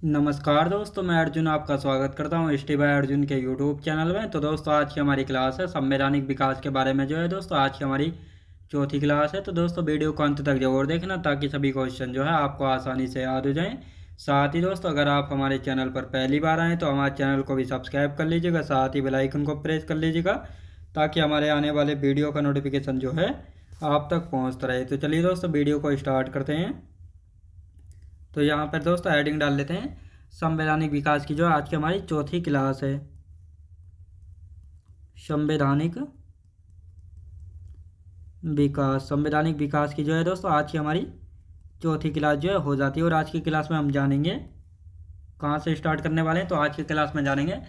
नमस्कार दोस्तों, मैं अर्जुन आपका स्वागत करता हूँ स्टे बाय अर्जुन के यूट्यूब चैनल में। तो दोस्तों, आज की हमारी क्लास है संवैधानिक विकास के बारे में। दोस्तों, आज की हमारी चौथी क्लास है। तो दोस्तों, वीडियो को अंत तक जरूर देखना ताकि सभी क्वेश्चन जो है आपको आसानी से याद हो जाएं। साथ ही दोस्तों, अगर आप हमारे चैनल पर पहली बार आएँ तो हमारे चैनल को भी सब्सक्राइब कर लीजिएगा, साथ ही बेल आइकन को प्रेस कर लीजिएगा ताकि हमारे आने वाले वीडियो का नोटिफिकेशन जो है आप तक पहुँचता रहे। तो चलिए दोस्तों, वीडियो को स्टार्ट करते हैं। तो यहाँ पर दोस्तों हेडिंग डाल लेते हैं संवैधानिक विकास की, जो आज की हमारी चौथी क्लास है। संवैधानिक विकास की जो है दोस्तों आज की हमारी चौथी क्लास जो है हो जाती है। और आज की क्लास में हम जानेंगे कहाँ से स्टार्ट करने वाले हैं। तो आज की क्लास में जानेंगे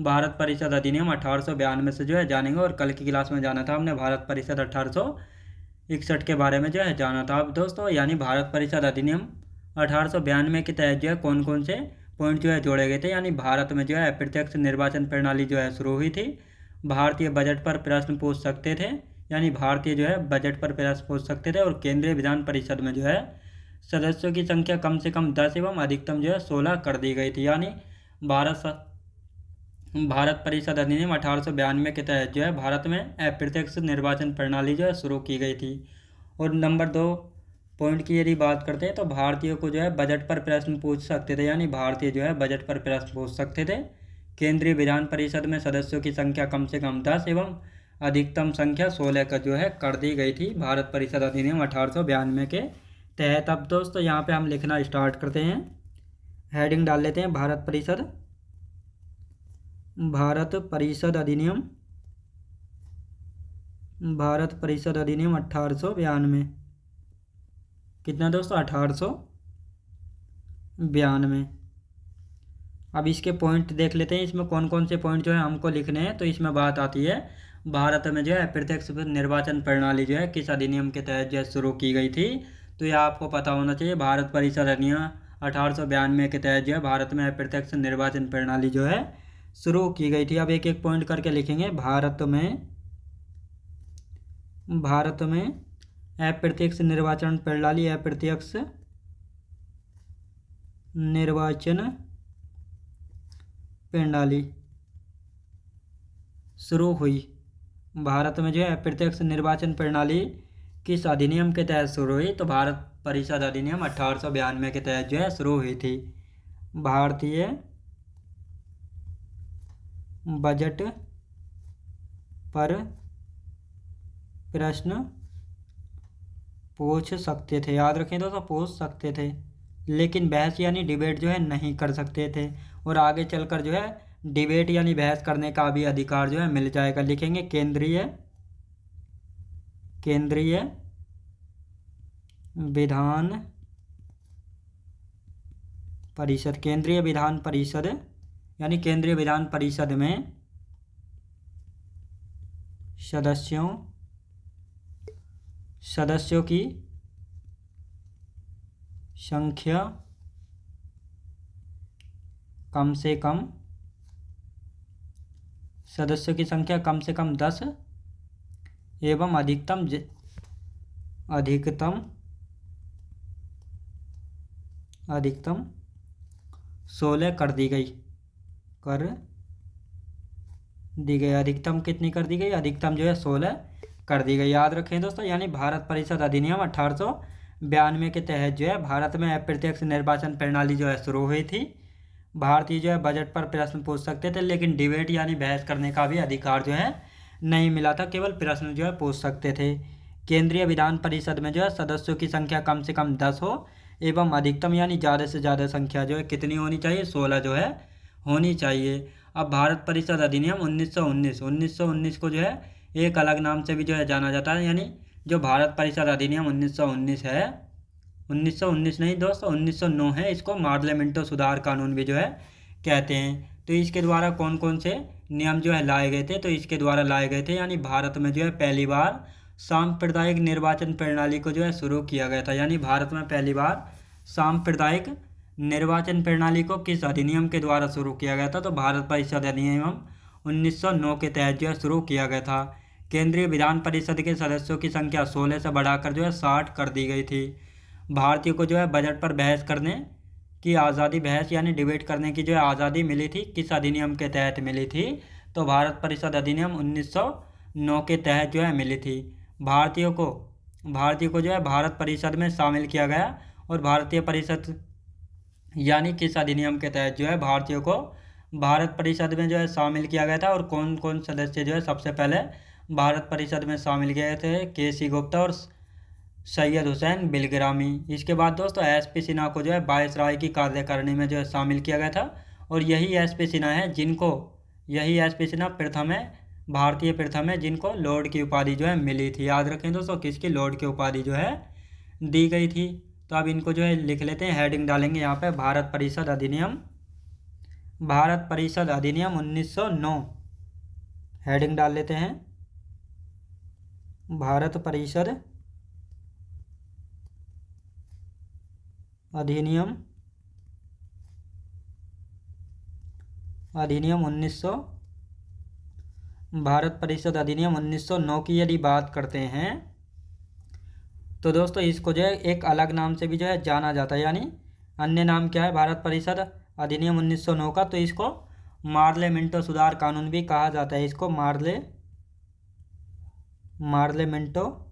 भारत परिषद अधिनियम 1892 से जो है जानेंगे। और कल की क्लास में जाना था हमने भारत परिषद 1861 के बारे में जो है जाना था। अब दोस्तों, यानी भारत परिषद अधिनियम 1892 के तहत जो है कौन कौन से पॉइंट जो है जोड़े गए थे। यानी भारत में जो है प्रत्यक्ष निर्वाचन प्रणाली जो है शुरू हुई थी। भारतीय बजट पर प्रश्न पूछ सकते थे, यानी भारतीय जो है बजट पर प्रश्न पूछ सकते थे। और केंद्रीय विधान परिषद में जो है सदस्यों की संख्या कम से कम 10 एवं अधिकतम जो है 16 कर दी गई थी। यानी भारत परिषद अधिनियम 1892 के तहत जो है भारत में अप्रत्यक्ष निर्वाचन प्रणाली जो है शुरू की गई थी। और नंबर 2 पॉइंट की यदि बात करते हैं तो भारतीयों को जो है बजट पर प्रश्न पूछ सकते थे, यानी भारतीय जो है बजट पर प्रश्न पूछ सकते थे। केंद्रीय विधान परिषद में सदस्यों की संख्या कम से कम 10 एवं अधिकतम संख्या 16 का जो है कर दी गई थी भारत परिषद अधिनियम 1892 के तहत। अब दोस्तों, यहाँ पे हम लिखना स्टार्ट करते हैं। हेडिंग डाल लेते हैं भारत परिषद अधिनियम 1892। कितना दोस्तों? 1892। अब इसके पॉइंट देख लेते हैं, इसमें कौन कौन से पॉइंट जो है हमको लिखने हैं। तो इसमें बात आती है भारत में जो है प्रत्यक्ष निर्वाचन प्रणाली जो है किस अधिनियम के तहत जो है शुरू की गई थी। तो ये आपको पता होना चाहिए। भारत परिषद अधिनियम 1892 के तहत जो है भारत में प्रत्यक्ष निर्वाचन प्रणाली जो है शुरू की गई थी। अब एक एक पॉइंट करके लिखेंगे। भारत में अप्रत्यक्ष निर्वाचन प्रणाली शुरू हुई। भारत में जो है अप्रत्यक्ष निर्वाचन प्रणाली किस अधिनियम के तहत शुरू हुई। तो भारत परिषद अधिनियम 1892 के तहत जो है शुरू हुई थी। भारतीय बजट पर प्रश्न पूछ सकते थे। याद रखें दोस्तों, पूछ सकते थे, लेकिन बहस यानी डिबेट जो है नहीं कर सकते थे। और आगे चलकर जो है डिबेट यानी बहस करने का भी अधिकार जो है मिल जाएगा। लिखेंगे केंद्रीय विधान परिषद यानी केंद्रीय विधान परिषद में सदस्यों की संख्या कम से कम 10 एवं अधिकतम 16 कर दी गई। अधिकतम कितनी कर दी गई? अधिकतम जो है 16 कर दी गई। याद रखें दोस्तों, यानी भारत परिषद अधिनियम 1892 के तहत जो है भारत में अप्रत्यक्ष निर्वाचन प्रणाली जो है शुरू हुई थी। भारतीय जो है बजट पर प्रश्न पूछ सकते थे, लेकिन डिबेट यानी बहस करने का भी अधिकार जो है नहीं मिला था, केवल प्रश्न जो है पूछ सकते थे। केंद्रीय विधान परिषद में जो है सदस्यों की संख्या कम से कम 10 हो एवं अधिकतम यानी ज़्यादा से ज़्यादा संख्या जो है कितनी होनी चाहिए? 16 जो है होनी चाहिए। अब भारत परिषद अधिनियम 1919 को जो है एक अलग नाम से भी जो है जाना जाता है। यानी जो भारत परिषद अधिनियम 1919 है, 1919 नहीं दोस्तों, 1909 है। इसको पार्लियामेंटो सुधार कानून भी जो है कहते हैं। तो इसके द्वारा कौन कौन से नियम जो है लाए गए थे? तो इसके द्वारा लाए गए थे, यानी भारत में जो है पहली बार सांप्रदायिक निर्वाचन प्रणाली को जो है शुरू किया गया था। यानी भारत में पहली बार सांप्रदायिक निर्वाचन प्रणाली को किस अधिनियम के द्वारा शुरू किया गया था? तो भारत परिषद अधिनियम 1909 के तहत जो है शुरू किया गया था। केंद्रीय विधान परिषद के सदस्यों की संख्या 16 से बढ़ाकर जो है 60 कर दी गई थी। भारतीयों को जो है बजट पर बहस करने की आज़ादी, बहस यानी डिबेट करने की जो है आज़ादी मिली थी, किस अधिनियम के तहत मिली थी? तो भारत परिषद अधिनियम 1909 के तहत जो है मिली थी। भारतीयों को जो है भारत परिषद में शामिल किया गया। और भारतीय परिषद यानी किस अधिनियम के तहत जो है भारतीयों को भारत परिषद में जो है शामिल किया गया था? और कौन कौन सदस्य जो है सबसे पहले भारत परिषद में शामिल किए गए थे? के.सी. गुप्ता और सैयद हुसैन बिलग्रामी। इसके बाद दोस्तों एस.पी. सिन्हा को जो है वायसराय की कार्यकारिणी में जो है शामिल किया गया था। और यही एस.पी. सिन्हा है यही एस.पी. सिन्हा प्रथम है, भारतीय प्रथम है जिनको लॉर्ड की उपाधि जो है मिली थी। याद रखें दोस्तों, किसकी लॉर्ड की उपाधि जो है दी गई थी। तो अब इनको जो है लिख लेते हैं, हेडिंग डालेंगे यहाँ पे, भारत परिषद अधिनियम 1909। हेडिंग डाल लेते हैं, भारत परिषद अधिनियम 1900। भारत परिषद अधिनियम 1909 की यदि बात करते हैं तो दोस्तों इसको जो है एक अलग नाम से भी जो है जाना जाता है, यानी अन्य नाम क्या है भारत परिषद अधिनियम 1909 का? तो इसको मार्ले मिंटो सुधार कानून भी कहा जाता है। इसको मार्ले मिंटो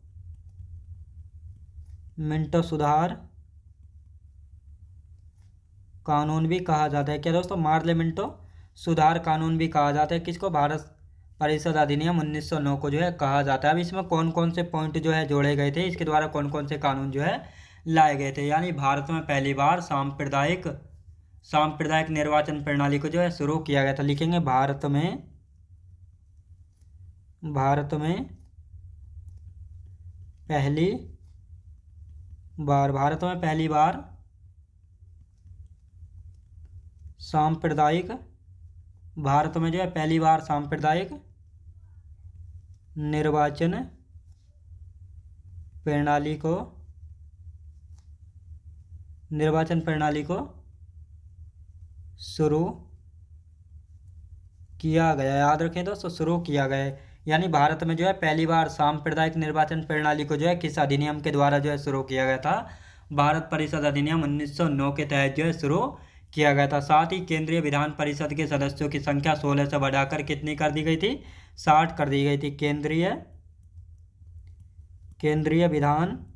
सुधार कानून भी कहा जाता है। क्या दोस्तों? मार्ले मिंटो सुधार कानून भी कहा जाता है। किसको? भारत परिषद अधिनियम 1909 को जो है कहा जाता है। अब इसमें कौन कौन से पॉइंट जो है जोड़े गए थे, इसके द्वारा कौन कौन से कानून जो है लाए गए थे? यानी भारत में पहली बार सांप्रदायिक निर्वाचन प्रणाली को जो है शुरू किया गया था। लिखेंगे भारत में पहली बार सांप्रदायिक निर्वाचन प्रणाली को शुरू किया गया। याद रखें दोस्तों, शुरू किया गया है। यानी भारत में जो है पहली बार सांप्रदायिक निर्वाचन प्रणाली को जो है किस अधिनियम के द्वारा जो है शुरू किया गया था? भारत परिषद अधिनियम 1909 के तहत जो है शुरू किया गया था। साथ ही केंद्रीय विधान परिषद के सदस्यों की संख्या 16 से बढ़ाकर कितनी कर दी गई थी? 60 कर दी गई थी। केंद्रीय विधान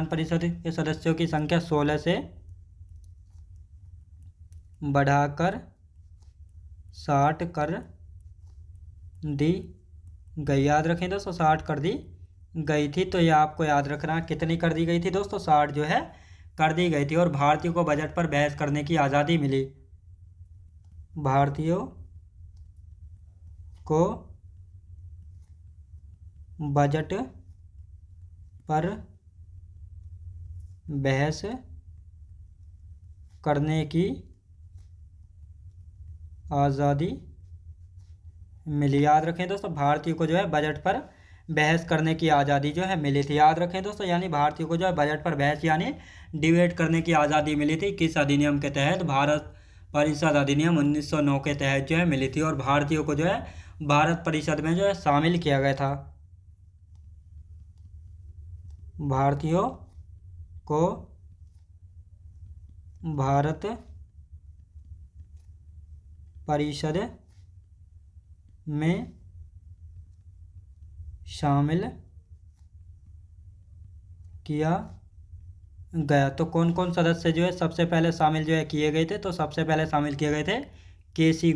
परिषद के सदस्यों की संख्या 16 से बढ़ाकर 60 कर दी गई। याद रखें दोस्तों, 60 कर दी गई थी। तो ये आपको याद रखना, कितनी कर दी गई थी दोस्तों? 60 जो है कर दी गई थी। और भारतीयों को बजट पर बहस करने की आज़ादी मिली। भारतीयों को बजट पर बहस करने की आज़ादी मिली। याद रखें दोस्तों, भारतीयों को जो है बजट पर बहस करने की आज़ादी जो है मिली थी। याद रखें दोस्तों, यानी भारतीयों को जो है बजट पर बहस यानी डिबेट करने की आज़ादी मिली थी। किस अधिनियम के तहत? भारत परिषद अधिनियम 1909 के तहत जो है मिली थी। और भारतीयों को जो है भारत परिषद में जो है शामिल किया गया था। भारतीयों को भारत परिषद में शामिल किया गया। तो कौन कौन सदस्य जो है सबसे पहले शामिल जो है किए गए थे? तो सबसे पहले शामिल किए गए थे के.सी.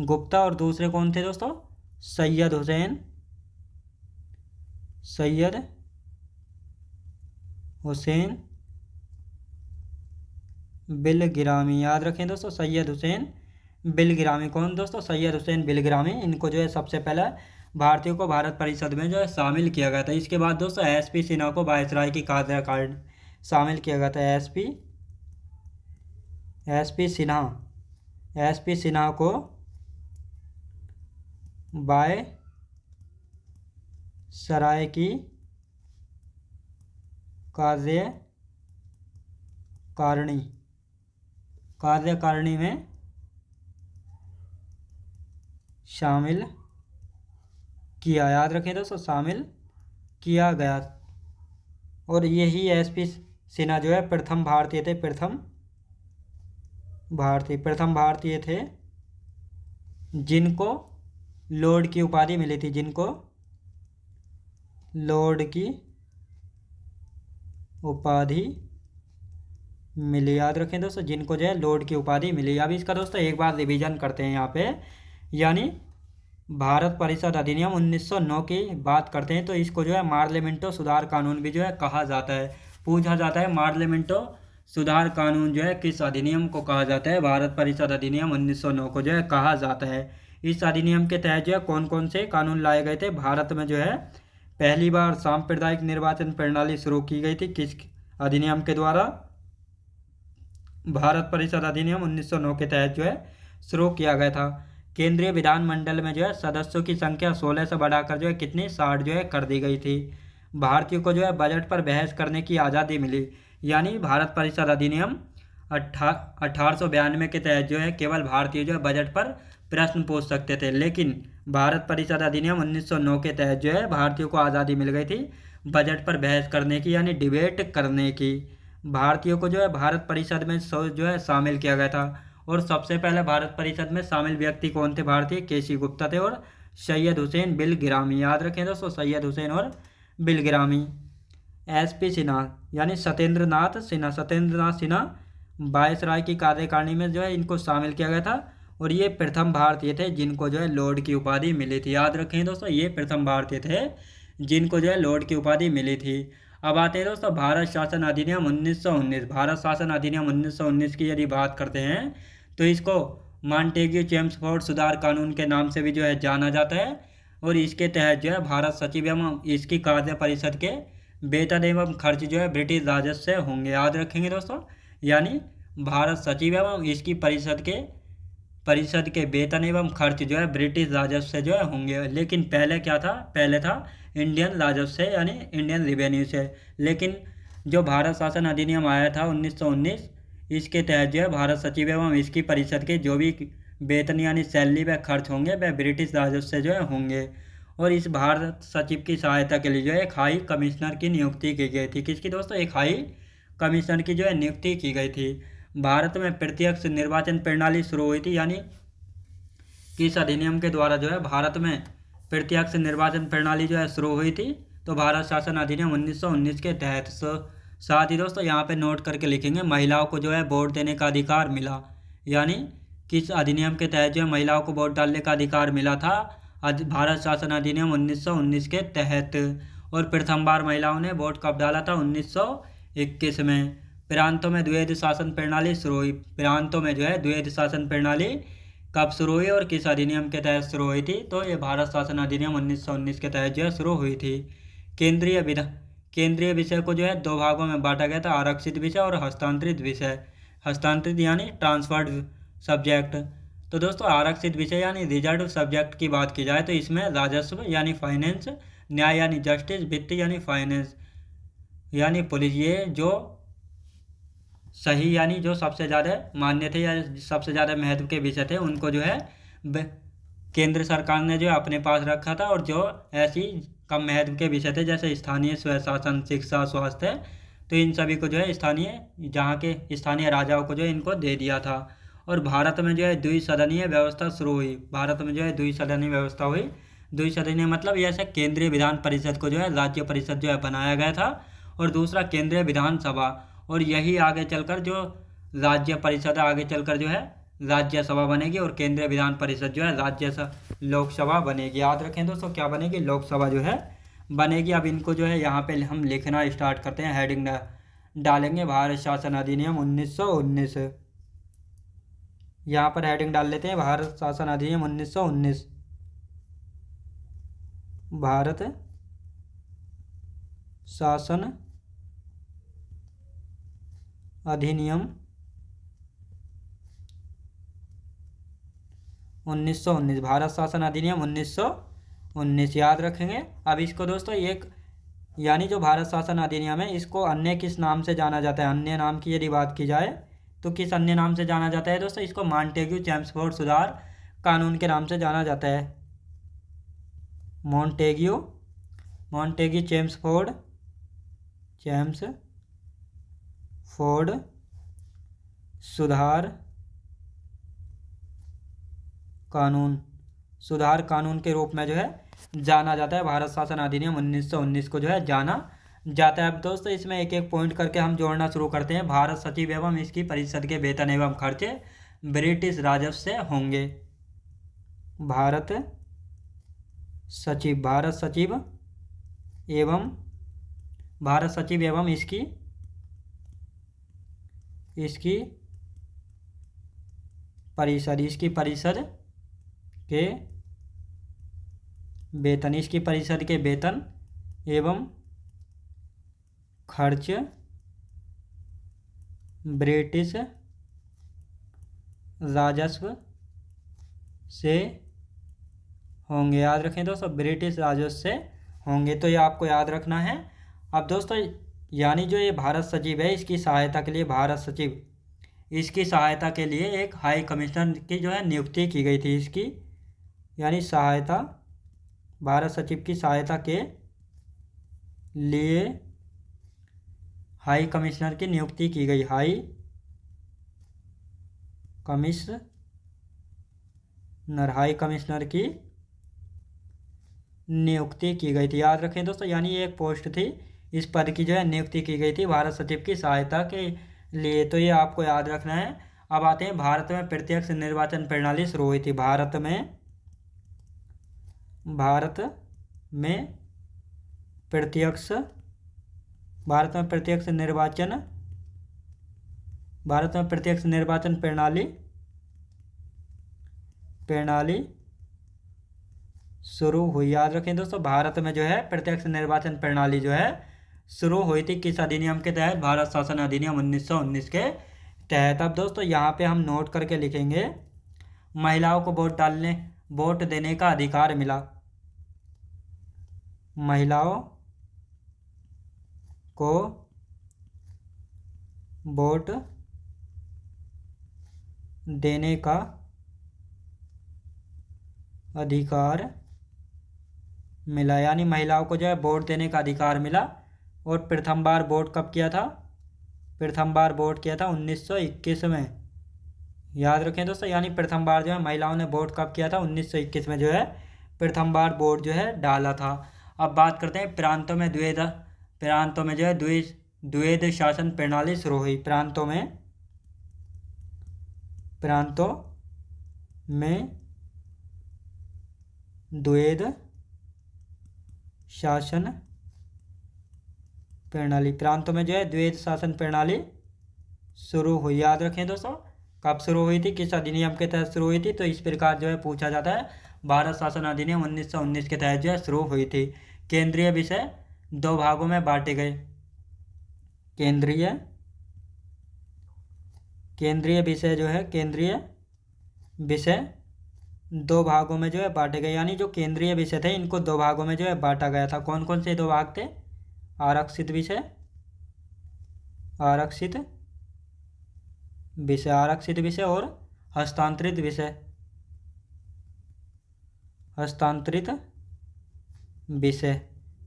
गुप्ता और दूसरे कौन थे दोस्तों? सैयद हुसैन बिलग्रामी। याद रखें दोस्तों, सैयद हुसैन बिलग्रामी। कौन दोस्तों? सैयद हुसैन बिलग्रामी। इनको जो है सबसे पहले भारतीयों को भारत परिषद में जो है शामिल किया गया था। इसके बाद दोस्तों एस.पी. सिन्हा को वायसराय की कार्यकारिणी शामिल किया गया था। एस.पी. सिन्हा को वायसराय की कार्यकारिणी कार्यकारिणी में शामिल किया। याद रखें दोस्तों, शामिल किया गया। और यही एसपी सिन्हा जो है प्रथम भारतीय थे, प्रथम भारतीय थे जिनको लॉर्ड की उपाधि मिली थी, जिनको लॉर्ड की उपाधि मिली। याद रखें दोस्तों, जिनको जो है लॉर्ड की उपाधि मिली। अब इसका दोस्तों एक बार रिवीजन करते हैं यहाँ पे, यानी भारत परिषद अधिनियम 1909 की बात करते हैं तो इसको जो है मार्लिमेंटो सुधार कानून भी जो है कहा जाता है। पूछा जाता है मार्लिमेंटो सुधार कानून जो है किस अधिनियम को कहा जाता है? भारत परिषद अधिनियम 1909 को जो है कहा जाता है। इस अधिनियम के तहत जो है कौन कौन से कानून लाए गए थे? भारत में जो है पहली बार सांप्रदायिक निर्वाचन प्रणाली शुरू की गई थी। किस अधिनियम के द्वारा? भारत परिषद अधिनियम 1909 के तहत जो है शुरू किया गया था। केंद्रीय विधानमंडल में जो है सदस्यों की संख्या 16 से बढ़ाकर जो है कितनी 60 जो है कर दी गई थी। भारतीयों को जो है बजट पर बहस करने की आज़ादी मिली। यानी भारत परिषद अधिनियम 1892 के तहत जो है केवल भारतीय जो है बजट पर प्रश्न पूछ सकते थे, लेकिन भारत परिषद अधिनियम 1909 के तहत जो है भारतीयों को आज़ादी मिल गई थी बजट पर बहस करने की, यानी डिबेट करने की। भारतीयों को जो है भारत परिषद में जो है शामिल किया गया था। और सबसे पहले भारत परिषद में शामिल व्यक्ति कौन थे? भारतीय केसी गुप्ता थे और सैयद हुसैन बिलगिरामी। याद रखें दोस्तों, सैयद हुसैन और बिलगिरामी। एसपी सिन्हा यानी सत्येंद्र नाथ सिन्हा वायसराय की कार्यकारिणी में जो है इनको शामिल किया गया था। और ये प्रथम भारतीय थे जिनको जो है लॉर्ड की उपाधि मिली थी। याद रखें दोस्तों, ये प्रथम भारतीय थे जिनको जो है लॉर्ड की उपाधि मिली थी। अब आते हैं दोस्तों भारत शासन अधिनियम 1919। भारत शासन अधिनियम 1919 की यदि बात करते हैं तो इसको मॉन्टेग्यू चेम्सफोर्ड सुधार कानून के नाम से भी जो है जाना जाता है। और इसके तहत जो है भारत सचिव एवं इसकी कार्य परिषद के वेतन एवं खर्च जो है ब्रिटिश राजस्व से होंगे। याद रखेंगे दोस्तों, यानी भारत सचिव एवं इसकी परिषद के वेतन एवं खर्च जो है ब्रिटिश राजस्व से जो है होंगे। लेकिन पहले क्या था? पहले था इंडियन राजस्व से, यानी इंडियन रिवेन्यू से। लेकिन जो भारत शासन अधिनियम आया था 1919, इसके तहत जो है भारत सचिव एवं इसकी परिषद के जो भी वेतन यानी सैलरी व खर्च होंगे वह ब्रिटिश राजस्व से जो है होंगे। और इस भारत सचिव की सहायता के लिए जो है एक हाई कमिश्नर की नियुक्ति की गई थी। किसकी दोस्तों? एक हाई कमिश्नर की जो है नियुक्ति की गई थी। भारत में प्रत्यक्ष निर्वाचन प्रणाली शुरू हुई थी, यानी किस अधिनियम के द्वारा जो है भारत में प्रत्यक्ष निर्वाचन प्रणाली जो है शुरू हुई थी? तो भारत शासन अधिनियम 1919 के तहत। साथ ही दोस्तों यहाँ पे नोट करके लिखेंगे महिलाओं को जो है वोट देने का अधिकार मिला। यानी किस अधिनियम के तहत जो है महिलाओं को वोट डालने का अधिकार मिला था? भारत शासन अधिनियम 1919 के तहत। और प्रथम बार महिलाओं ने वोट कब डाला था? 1921 में। प्रांतों में द्वैध शासन प्रणाली शुरू हुई। प्रांतों में जो है द्वैध शासन प्रणाली कब शुरू हुई और किस अधिनियम के तहत शुरू हुई थी? तो ये भारत शासन अधिनियम 1919 के तहत जो है शुरू हुई थी। केंद्रीय विषय को जो है दो भागों में बांटा गया था, आरक्षित विषय और हस्तांतरित विषय। हस्तांतरित यानी ट्रांसफर्ड सब्जेक्ट। तो दोस्तों आरक्षित विषय यानी रिजर्व सब्जेक्ट की बात की जाए तो इसमें राजस्व यानी फाइनेंस, न्याय यानी जस्टिस, वित्त यानी फाइनेंस यानी पुलिस, ये जो सही यानी जो सबसे ज़्यादा मान्य थे या सबसे ज़्यादा महत्व के विषय थे उनको जो है केंद्र सरकार ने जो अपने पास रखा था। और जो ऐसी कम महत्व के विषय थे जैसे स्थानीय स्वशासन, शिक्षा, स्वास्थ्य, तो इन सभी को जो है जहाँ के स्थानीय राजाओं को जो है इनको दे दिया था। और भारत में जो है द्विसदनीय व्यवस्था शुरू हुई। भारत में जो है द्विसदनीय व्यवस्था हुई। द्विसदनीय मतलब जैसे केंद्रीय विधान परिषद को जो है राज्य परिषद जो है बनाया गया था और दूसरा केंद्रीय विधानसभा। और यही आगे चलकर जो राज्य परिषद आगे चलकर जो है राज्यसभा बनेगी और केंद्रीय विधान परिषद जो है लोकसभा बनेगी। याद रखें दोस्तों, क्या बनेगी? लोकसभा जो है बनेगी। अब इनको जो है यहाँ पे हम लिखना स्टार्ट करते हैं। हेडिंग डालेंगे भारत शासन अधिनियम 1919। यहाँ पर हेडिंग डाल लेते हैं भारत शासन अधिनियम 1919। भारत शासन अधिनियम 1919। भारत शासन अधिनियम 1919 याद रखेंगे। अब इसको दोस्तों एक यानी जो भारत शासन अधिनियम है इसको अन्य किस नाम से जाना जाता है, अन्य नाम की यदि बात की जाए तो किस अन्य नाम से जाना जाता है दोस्तों, इसको मॉन्टेग्यू चेम्सफोर्ड सुधार कानून के नाम से जाना जाता है। मॉन्टेग्यू चेम्सफोर्ड सुधार कानून के रूप में जो है जाना जाता है। भारत शासन अधिनियम 1919 को जो है जाना जाता है। अब दोस्तों इसमें एक एक पॉइंट करके हम जोड़ना शुरू करते हैं। भारत सचिव एवं इसकी परिषद के वेतन एवं खर्चे ब्रिटिश राजस्व से होंगे। भारत सचिव एवं इसकी परिषद के वेतन एवं खर्च ब्रिटिश राजस्व से होंगे। याद रखें दोस्तों, ब्रिटिश राजस्व से होंगे, तो ये आपको याद रखना है। अब दोस्तों यानी जो ये भारत सचिव है इसकी सहायता के लिए एक हाई कमिश्नर की जो है नियुक्ति की गई थी। इसकी यानी भारत सचिव की सहायता के लिए हाई कमिश्नर की नियुक्ति की गई। हाई कमिश्नर की नियुक्ति की गई थी। याद रखें दोस्तों, यानी ये एक पोस्ट थी, इस पद की जो है नियुक्ति की गई थी भारत सचिव की सहायता के लिए, तो ये आपको याद रखना है। अब आते हैं भारत में प्रत्यक्ष निर्वाचन प्रणाली शुरू हुई थी। भारत में प्रत्यक्ष निर्वाचन प्रणाली शुरू हुई। याद रखें दोस्तों, भारत में जो है प्रत्यक्ष निर्वाचन प्रणाली जो है शुरू हुई थी किस अधिनियम के तहत, भारत शासन अधिनियम 1919 के तहत। अब दोस्तों यहाँ पे हम नोट करके लिखेंगे, महिलाओं को वोट देने का अधिकार मिला। महिलाओं को वोट देने का अधिकार मिला, यानी महिलाओं को जो है वोट देने का अधिकार मिला। और प्रथम बार वोट कब किया था, 1921 में। याद रखें दोस्तों, यानी प्रथम बार जो है महिलाओं ने वोट कब किया था, 1921 में जो है प्रथम बार वोट जो है डाला था। अब बात करते हैं प्रांतों में जो है द्वैध शासन प्रणाली शुरू हुई। प्रांतों में द्वैध शासन प्रणाली, प्रांतों में जो है द्वैध शासन प्रणाली शुरू हुई। याद रखें दोस्तों, कब शुरू हुई थी, किस अधिनियम के तहत शुरू हुई थी, तो इस प्रकार जो है पूछा जाता है। भारत शासन अधिनियम 1919 के तहत जो है शुरू हुई थी। केंद्रीय विषय दो भागों में बांटे गए। केंद्रीय विषय दो भागों में जो है बांटे गए, यानी जो केंद्रीय विषय थे इनको दो भागों में जो है बांटा गया था। कौन कौन से दो भाग थे, आरक्षित विषय और हस्तांतरित विषय।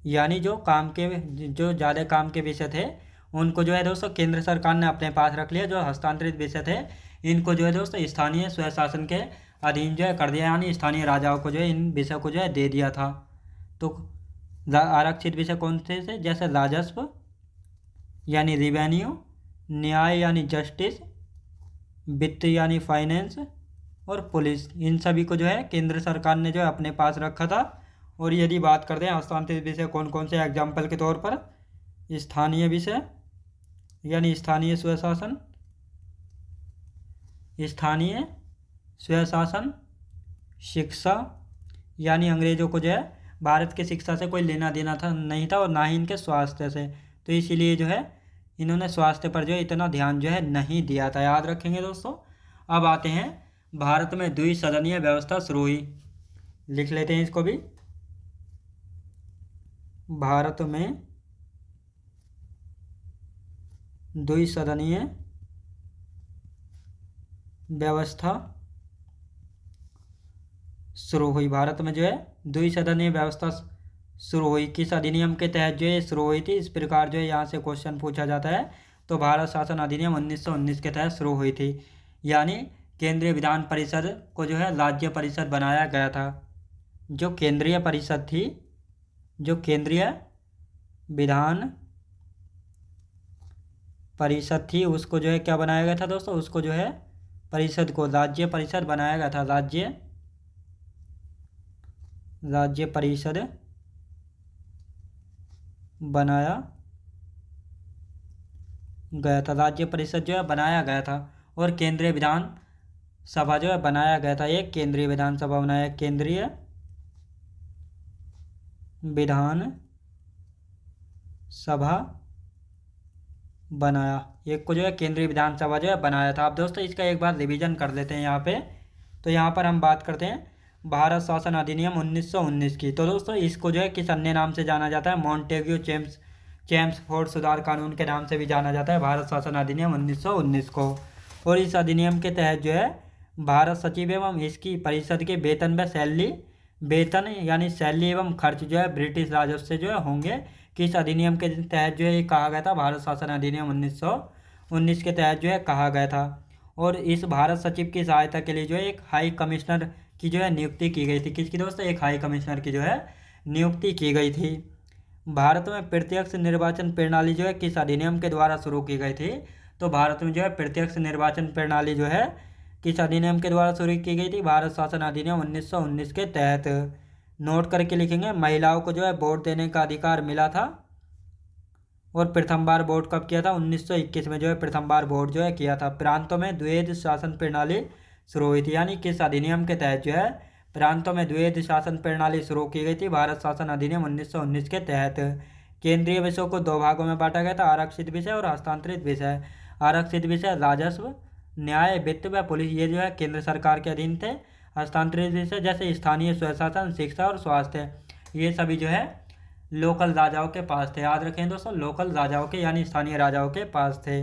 यानी जो ज़्यादा काम के विषय थे उनको जो है दोस्तों केंद्र सरकार ने अपने पास रख लिया। जो हस्तांतरित विषय थे इनको जो है दोस्तों स्थानीय स्वशासन के अधीन जो है कर दिया, यानी स्थानीय राजाओं को जो है इन विषय को जो है दे दिया था। तो आरक्षित विषय कौन से थे, जैसे राजस्व यानी रिवेन्यू, न्याय यानी जस्टिस, वित्त यानी फाइनेंस और पुलिस, इन सभी को जो है केंद्र सरकार ने जो है अपने पास रखा था। और यदि बात करते हैं हस्तांतरित विषय कौन कौन से, एग्जाम्पल के तौर पर स्थानीय विषय यानी स्थानीय स्वशासन, शिक्षा यानी अंग्रेजों को जो है भारत की शिक्षा से कोई लेना देना नहीं था और ना ही इनके स्वास्थ्य से, तो इसीलिए जो है इन्होंने स्वास्थ्य पर जो है इतना ध्यान जो है नहीं दिया था। याद रखेंगे दोस्तों। अब आते हैं भारत में द्विसदनीय व्यवस्था शुरू हुई, लिख लेते हैं इसको भी। भारत में द्विसदनीय व्यवस्था शुरू हुई। भारत में जो है द्विसदनीय व्यवस्था शुरू हुई। किस अधिनियम के तहत जो है शुरू हुई थी? इस प्रकार जो है यहाँ से क्वेश्चन पूछा जाता है। तो भारत शासन अधिनियम 1919 के तहत शुरू हुई थी। यानी केंद्रीय विधान परिषद को जो है राज्य परिषद बनाया गया था। जो केंद्रीय परिषद थी, जो केंद्रीय विधान परिषद थी, उसको जो है क्या बनाया गया था दोस्तों? उसको जो है परिषद को राज्य परिषद बनाया गया था। राज्य परिषद बनाया गया था। राज्य परिषद जो है बनाया गया था। और केंद्रीय विधान सभा जो है बनाया गया था। एक केंद्रीय विधानसभा बनाया, केंद्रीय विधान सभा बनाया। एक को जो है केंद्रीय विधानसभा जो है बनाया था। अब दोस्तों इसका एक बार रिवीजन कर लेते हैं यहाँ पे। तो यहाँ पर हम बात करते हैं भारत शासन अधिनियम 1919 की। तो दोस्तों इसको जो है किस अन्य नाम से जाना जाता है? मॉन्टेग्यू चेम्सफोर्ड सुधार कानून के नाम से भी जाना जाता है भारत शासन अधिनियम 1919 को। और इस अधिनियम के तहत जो है भारत सचिव एवं इसकी परिषद के वेतन यानी सैलरी एवं खर्च जो है ब्रिटिश राजस्व से जो है होंगे। किस अधिनियम के तहत जो है ये कहा गया था? भारत शासन अधिनियम 1919 के तहत जो है कहा गया था। और इस भारत सचिव की सहायता के लिए जो है एक हाई कमिश्नर की जो है नियुक्ति की गई थी। किसकी दोस्तों? एक हाई कमिश्नर की जो है नियुक्ति की गई थी। भारत में प्रत्यक्ष निर्वाचन प्रणाली जो है किस अधिनियम के द्वारा शुरू की गई थी? तो भारत में जो है प्रत्यक्ष निर्वाचन प्रणाली जो है किस अधिनियम के द्वारा शुरू की गई थी? भारत शासन अधिनियम 1919 के तहत। नोट करके लिखेंगे। महिलाओं को जो है वोट देने का अधिकार मिला था। और प्रथम बार वोट कब किया था? 1921 में जो है प्रथम बार वोट जो है किया था। प्रांतों में द्वैध शासन प्रणाली शुरू हुई थी। यानी किस अधिनियम के तहत जो है प्रांतों में द्वैध शासन प्रणाली शुरू की गई थी? भारत शासन अधिनियम 1919 के तहत। केंद्रीय विषयों को दो भागों में बांटा गया था, आरक्षित विषय और हस्तांतरित विषय। आरक्षित विषय राजस्व, न्याय, वित्त व पुलिस, ये जो है केंद्र सरकार के अधीन थे। हस्तांतरित विषय जैसे स्थानीय स्वशासन, शिक्षा और स्वास्थ्य, ये सभी जो है लोकल राजाओं के पास थे। याद रखें दोस्तों, लोकल राजाओं के यानी स्थानीय राजाओं के पास थे।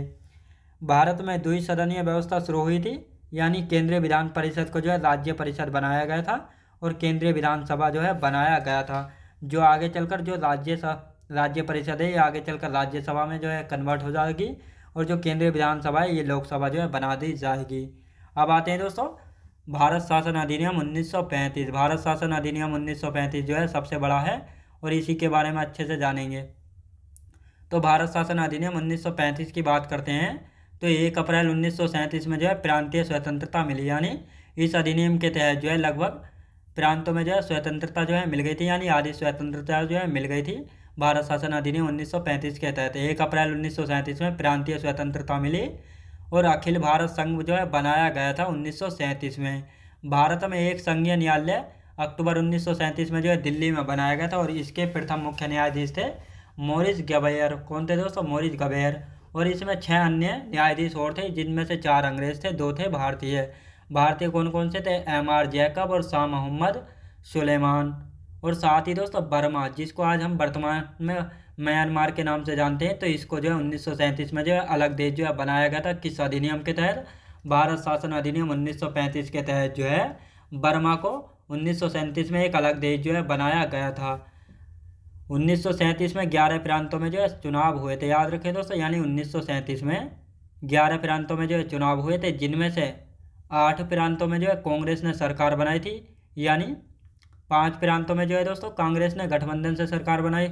भारत में द्विसदनीय व्यवस्था शुरू हुई थी। यानी केंद्रीय विधान परिषद को जो है राज्य परिषद बनाया गया था और केंद्रीय विधानसभा जो है बनाया गया था। जो आगे चलकर जो राज्य परिषद है ये आगे चलकर राज्यसभा में जो है कन्वर्ट हो जाएगी। और जो केंद्रीय विधानसभा है ये लोकसभा जो है बना दी जाएगी। अब आते हैं दोस्तों भारत शासन अधिनियम 1935। भारत शासन अधिनियम 1935 जो है सबसे बड़ा है और इसी के बारे में अच्छे से जानेंगे। तो भारत शासन अधिनियम 1935 की बात करते हैं तो 1 अप्रैल 1937 में जो है प्रांतीय स्वतंत्रता मिली। यानी इस अधिनियम के तहत जो है लगभग प्रांतों में जो है स्वतंत्रता जो है मिल गई थी। यानी आधी स्वतंत्रता जो है मिल गई थी भारत शासन अधिनियम 1935 के तहत। 1 अप्रैल 1937 में प्रांतीय स्वतंत्रता मिली और अखिल भारत संघ जो है बनाया गया था 1937 में। भारत में एक संघीय न्यायालय अक्टूबर 1937 में जो है दिल्ली में बनाया गया था और इसके प्रथम मुख्य न्यायाधीश थे मॉरिस गवेयर। कौन थे दोस्तों? मॉरिस गवेयर। और इसमें 6 अन्य न्यायाधीश और थे जिनमें से 4 अंग्रेज थे, 2 थे भारतीय। भारतीय कौन कौन से थे? M.R. जैकब और शाह मोहम्मद सुलेमान। और साथ ही दोस्तों बर्मा, जिसको आज हम वर्तमान में म्यांमार के नाम से जानते हैं, तो इसको जो है 1937 में जो है अलग देश जो है बनाया गया था। किस अधिनियम के तहत? भारत शासन अधिनियम 1935 के तहत जो है बर्मा को 1937 में एक अलग देश जो है बनाया गया था। 1937 में 11 प्रांतों में जो है चुनाव हुए थे। याद रखें दोस्तों, यानी 1937 में 11 प्रांतों में जो है चुनाव हुए थे, जिनमें से 8 प्रांतों में जो है कांग्रेस ने सरकार बनाई थी। यानी 5 प्रांतों में जो है दोस्तों कांग्रेस ने गठबंधन से सरकार बनाई।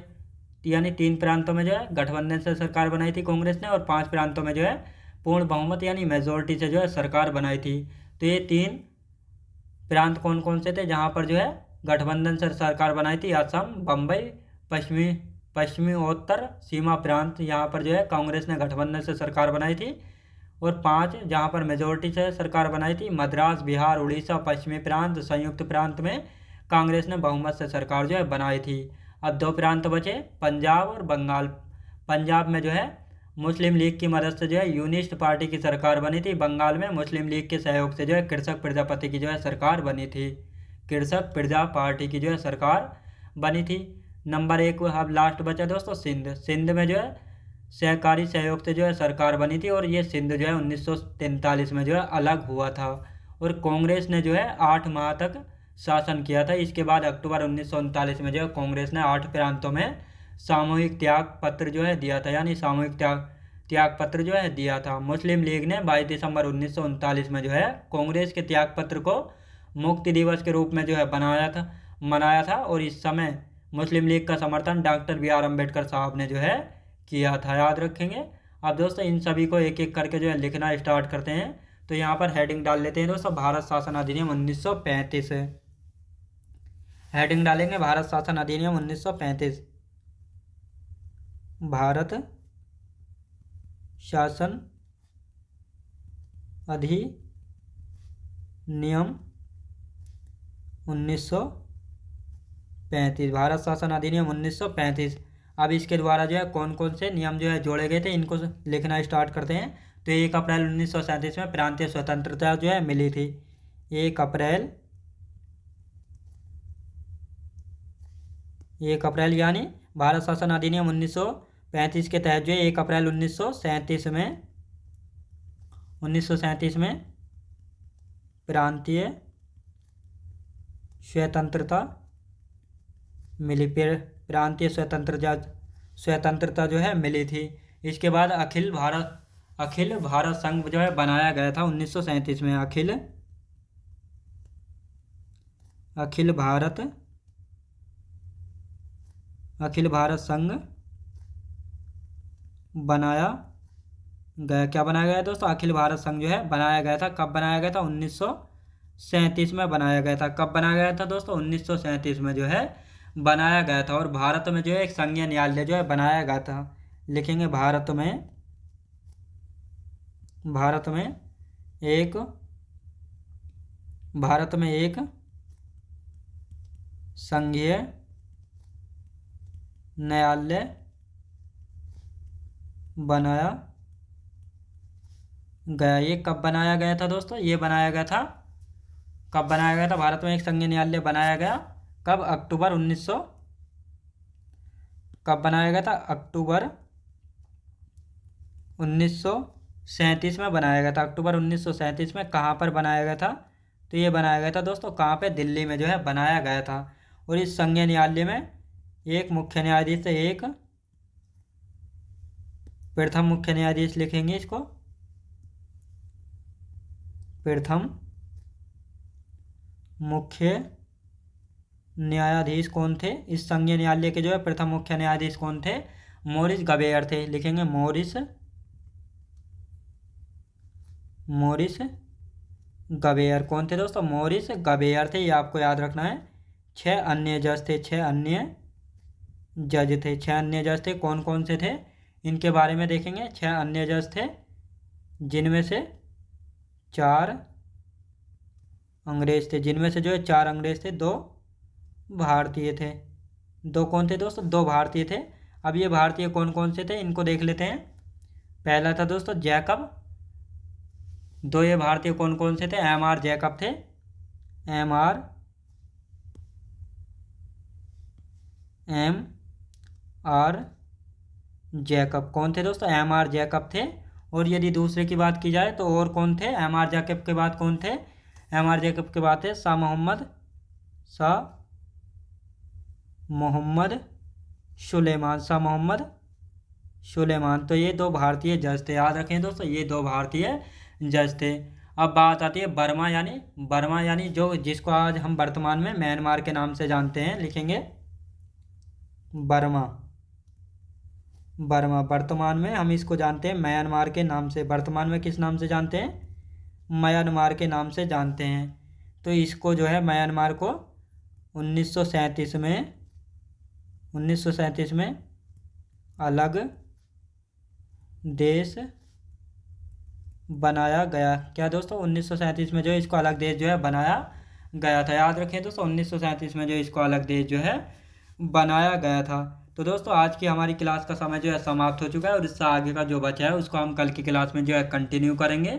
यानी 3 प्रांतों में जो है गठबंधन से सरकार बनाई थी कांग्रेस ने और 5 प्रांतों में जो है पूर्ण बहुमत यानी मेजोरिटी से जो है सरकार बनाई थी। तो ये 3 प्रांत कौन कौन से थे जहाँ पर जो है गठबंधन से सरकार बनाई थी? असम, बम्बई, पश्चिमोत्तर सीमा प्रांत, यहाँ पर जो है कांग्रेस ने गठबंधन से सरकार बनाई थी। और 5 जहाँ पर मेजोरिटी से सरकार बनाई थी, मद्रास, बिहार, उड़ीसा, पश्चिमी प्रांत, संयुक्त प्रांत में कांग्रेस ने बहुमत से सरकार जो है बनाई थी। अब 2 प्रांत बचे, पंजाब और बंगाल। पंजाब में जो है मुस्लिम लीग की मदद से जो है यूनिस्ट पार्टी की सरकार बनी थी। बंगाल में मुस्लिम लीग के सहयोग से जो है कृषक प्रजापति की जो है सरकार बनी थी। कृषक प्रजा पार्टी की जो है सरकार बनी थी। नंबर 1 अब लास्ट बचा दोस्तों सिंध। सिंध में जो है सहकारी सहयोग से जो है सरकार बनी थी, और ये सिंध जो है 1943 में जो है अलग हुआ था। और कांग्रेस ने जो है 8 माह तक शासन किया था। इसके बाद अक्टूबर 1939 में जो है कांग्रेस ने 8 प्रांतों में सामूहिक त्याग पत्र जो है दिया था, यानी सामूहिक त्याग पत्र जो है दिया था। मुस्लिम लीग ने 22 दिसंबर 1939 में जो है कांग्रेस के त्याग पत्र को मुक्ति दिवस के रूप में जो है मनाया था। और इस समय मुस्लिम लीग का समर्थन डॉक्टर बी आर अम्बेडकर साहब ने जो है किया था, याद रखेंगे। अब दोस्तों इन सभी को एक एक करके जो है लिखना स्टार्ट करते हैं। तो यहाँ पर हेडिंग डाल लेते हैं दोस्तों, भारत शासन अधिनियम 1935। हेडिंग डालेंगे भारत शासन अधिनियम 1935। भारत शासन अधिनियम 1935। भारत शासन अधिनियम 1935। अब इसके द्वारा जो है कौन कौन से नियम जो है जोड़े गए थे, इनको लिखना स्टार्ट करते हैं। तो 1 अप्रैल 1937 में प्रांतीय स्वतंत्रता जो है मिली थी। 1 अप्रैल यानी भारत शासन अधिनियम 1935 के तहत जो है 1 अप्रैल 1937 में प्रांतीय स्वतंत्रता मिली। प्रांतीय स्वतंत्रता जो है मिली थी। इसके बाद अखिल भारत संघ जो है बनाया गया था 1937 में। अखिल भारत संघ बनाया गया। क्या बनाया गया दोस्तों? अखिल भारत संघ जो है बनाया गया था। कब बनाया गया था? 1937 में बनाया गया था। कब बनाया गया था दोस्तों? 1937 में जो है बनाया गया था। और भारत में जो है एक संघीय न्यायालय जो है बनाया गया था। लिखेंगे भारत में एक संघीय न्यायालय बनाया गया। ये कब बनाया गया था दोस्तों? ये बनाया गया था, कब बनाया गया था? भारत में एक संघीय न्यायालय बनाया गया कब? कब बनाया गया था? अक्टूबर 1937 में बनाया गया था। अक्टूबर 1937 में कहाँ पर बनाया गया था? तो ये बनाया गया था दोस्तों कहाँ पे? दिल्ली में जो है बनाया गया था। और इस संघीय न्यायालय में एक मुख्य न्यायाधीश से एक प्रथम मुख्य न्यायाधीश, लिखेंगे इसको प्रथम मुख्य न्यायाधीश कौन थे? इस संघीय न्यायालय के जो है प्रथम मुख्य न्यायाधीश कौन थे? मॉरिस गबेयर थे। लिखेंगे मॉरिस गबेयर। कौन थे दोस्तों? मॉरिस गबेयर थे, ये आपको याद रखना है। 6 अन्य जज थे। 6 अन्य जज थे। कौन कौन से थे इनके बारे में देखेंगे। 6 अन्य जज थे, जिनमें से 4 अंग्रेज थे। जिनमें से जो है 4 अंग्रेज थे, 2 भारतीय थे। 2 कौन थे दोस्तों? 2 भारतीय थे। अब ये भारतीय कौन कौन से थे इनको देख लेते हैं। पहला था दोस्तों जैकब। 2 ये भारतीय कौन कौन से थे? MR जैकब थे। MR जैकब कौन थे दोस्तों? MR जैकब थे। और यदि दूसरे की बात की जाए तो और कौन थे? MR जैकब के बाद कौन थे? MR जैकब के बाद थे शाह मोहम्मद सुलेमान। तो ये 2 भारतीय जज थे, याद रखें दोस्तों, ये 2 भारतीय जज थे। अब बात आती है बर्मा यानी जो जिसको आज हम वर्तमान में म्यांमार के नाम से जानते हैं। लिखेंगे बर्मा। वर्तमान में हम इसको जानते हैं म्यांमार के नाम से। वर्तमान में किस नाम से जानते हैं? म्यांमार के नाम से जानते हैं। तो इसको जो है म्यांमार को 1937 में अलग देश बनाया गया। क्या दोस्तों? 1937 में जो है इसको अलग देश जो है बनाया गया था। याद रखें दोस्तों, 1937 में जो इसको अलग देश जो है बनाया गया था। तो दोस्तों आज की हमारी क्लास का समय जो है समाप्त हो चुका है, और इससे आगे का जो बचा है उसको हम कल की क्लास में जो है कंटिन्यू करेंगे।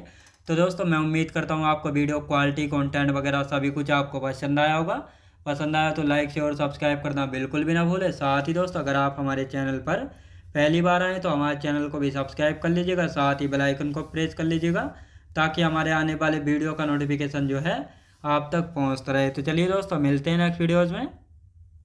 तो दोस्तों मैं उम्मीद करता हूँ आपको वीडियो क्वालिटी, कंटेंट वगैरह सभी कुछ आपको पसंद आया होगा। पसंद आया तो लाइक शेयर और सब्सक्राइब करना बिल्कुल भी ना भूलें। साथ ही दोस्तों अगर आप हमारे चैनल पर पहली बार आए तो हमारे चैनल को भी सब्सक्राइब कर लीजिएगा, साथ ही बेल आइकन को प्रेस कर लीजिएगा ताकि हमारे आने वाले वीडियो का नोटिफिकेशन जो है आप तक पहुंचता रहे। तो चलिए दोस्तों, मिलते हैं नेक्स्ट वीडियोज़ में।